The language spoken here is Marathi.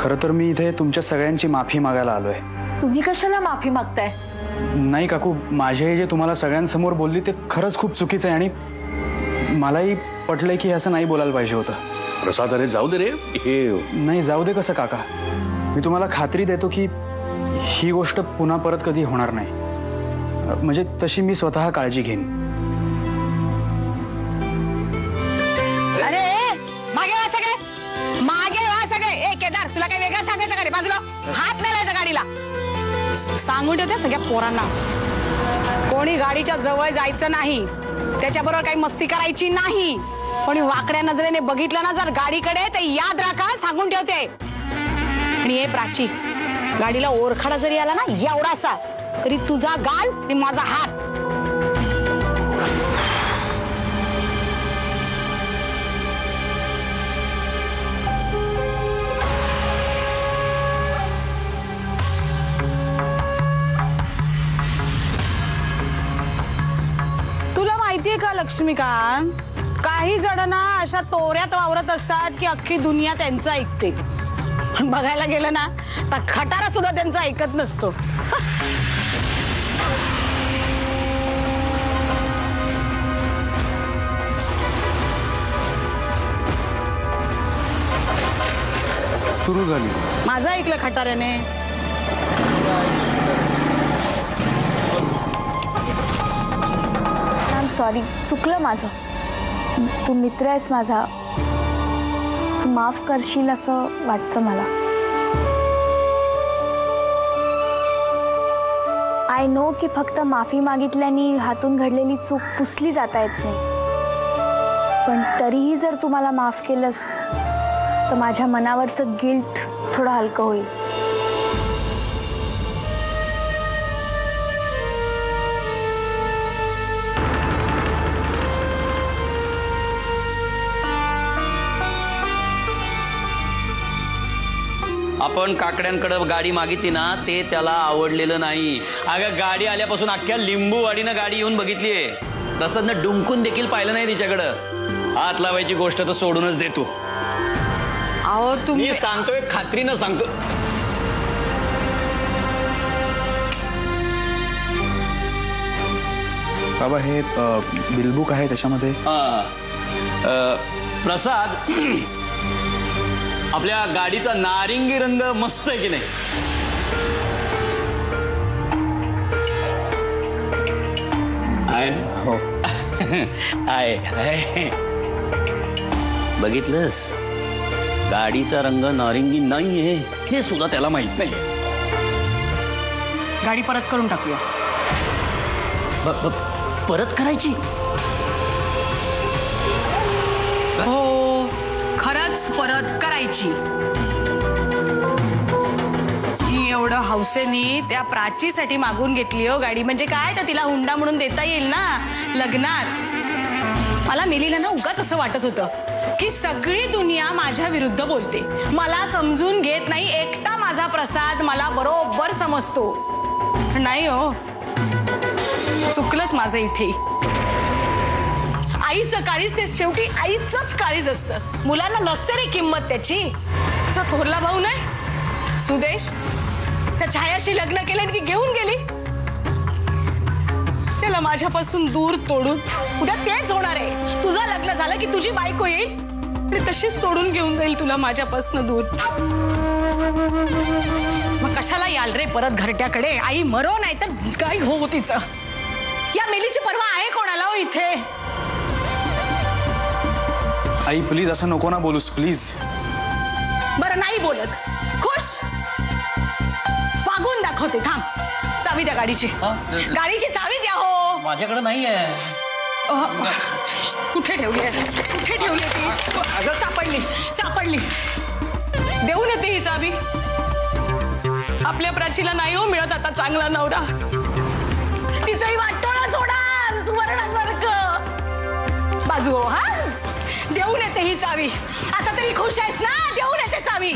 खरं तर मी इथे तुमच्या सगळ्यांची माफी मागायला आलोय। तुम्ही कशाला माफी मागताय? नाही काकू, माझे जे तुम्हाला सगळ्यांसमोर बोलली ते खरंच खूप चुकीचं आहे आणि मलाही पटलंय की असं नाही बोलायला पाहिजे होतं। प्रसाद, अरे जाऊ दे रे, हे नाही जाऊ दे कसं काका, मी तुम्हाला खात्री देतो की ही गोष्ट पुन्हा परत कधी होणार नाही। म्हणजे तशी मी स्वतः काळजी घेईन। अरे मागे वा सगळे, मागे वा सगळे। ए केदार, तुला काही वेगळं सांगायचं का रे? बाजूला हात नाही लावायचा गाडीला। सांगून ठेवते सगळ्या पोरांना, कोणी गाडीच्या जवळ जायचं नाही, त्याच्याबरोबर काही मस्ती करायची नाही। कोणी वाकड्या नजरेने बघितलं ना जर गाडीकडे तर याद राखा, सांगून ठेवते। आणि हे प्राची, गाडीला ओरखडा जरी आला ना एवढासा तरी तुझा गाल आणि माझा हात। तुला माहितीये का लक्ष्मीकांत, काही जणांना अशा तोऱ्यात वावरत असतात की अख्खी दुनिया त्यांचं ऐकते, पण बघायला गेलं ना तर खटारा सुद्धा त्यांचा ऐकत नसतो। सुरू झाली। माझं ऐकलं खटाऱ्याने? सॉरी, चुकलं माझं। तू मित्र आहेस माझा, तू माफ करशील असं वाटतं मला। आय नो की फक्त माफी मागितल्याने हातून घडलेली चूक पुसली जाता येत नाही, पण तरीही जर तू मला माफ केलंस तर माझ्या मनावरचं गिल्ट थोडं हलकं होईल। आपण काकड्यांकडे गाडी मागितली ना ते त्याला आवडलेलं नाही। अगं गाडी आल्यापासून अख्ख्या लिंबूवाडीनं गाडी येऊन बघितलीये, प्रसादनं डुंकून देखील पाहिलं नाही तिच्याकडं। हात लावायची गोष्ट तर सोडूनच देतो। अहो तुम्ही, मी सांगतोय, खात्रीनं सांगतो। बाबा हे बिलबुक आहे त्याच्यामध्ये। प्रसाद, आपल्या गाडीचा नारिंगी रंग मस्त आहे की नाही? आहे हो आहे। बघितलंस, गाडीचा रंग नारिंगी नाहीये हे सुद्धा त्याला माहित नाही। गाडी परत करून टाकूया। परत करायची? हो, खरंच परत करायची। ही एवढं हौसेनी त्या प्राचीसाठी मागून घेतली हो गाडी, म्हणजे काय तर तिला हुंडा म्हणून देता येईल ना लग्नात। मला मेलीला ना उगाच असं वाटत होतं की सगळी दुनिया माझ्या विरुद्ध बोलते, मला समजून घेत नाही। एकटा माझा प्रसाद मला बरोबर समजतो। नाही हो, चुकलंच माझं इथे। आईचं काळीज ते शेवटी आईचंच काळीज असतं, मुलांना नसते रे किंमत त्याची। तुझा थोरला भाऊ नाही सुदेश, त्या छायाशी लग्न केलं आणि ती घेऊन गेली त्याला माझ्यापासून दूर तोडून। उद्या तेच होणार आहे, तुझं लग्न झालं की तुझी बायको येईल आणि तशीच तोडून घेऊन जाईल तुला माझ्यापासून दूर। मग कशाला याल रे परत घरट्याकडे? आई मरो नाही तर काय हो तिचं। या मेलीची पर्वा आहे कोणाला हो इथे? आई प्लीज असं नको ना बोलूस, प्लीज। बरं नाही बोलत, खुश वागून दाखवते। थांब, चावी द्या गाडीची। गाडीची चावी द्या हो। माझ्याकडे नाहीये। कुठे ठेवली आहे? कुठे ठेवली ती? सापडली, सापडली। देऊन येते ही चावी। आपल्या प्राचीला नाही हो मिळत आता चांगला नवरा, तिचंही वाटोळाच होणार सुवर्णासारखं। बाजू हो, हा देऊन येते ही चावी। आता तरी खुश आहेस ना? देऊन येते चावी।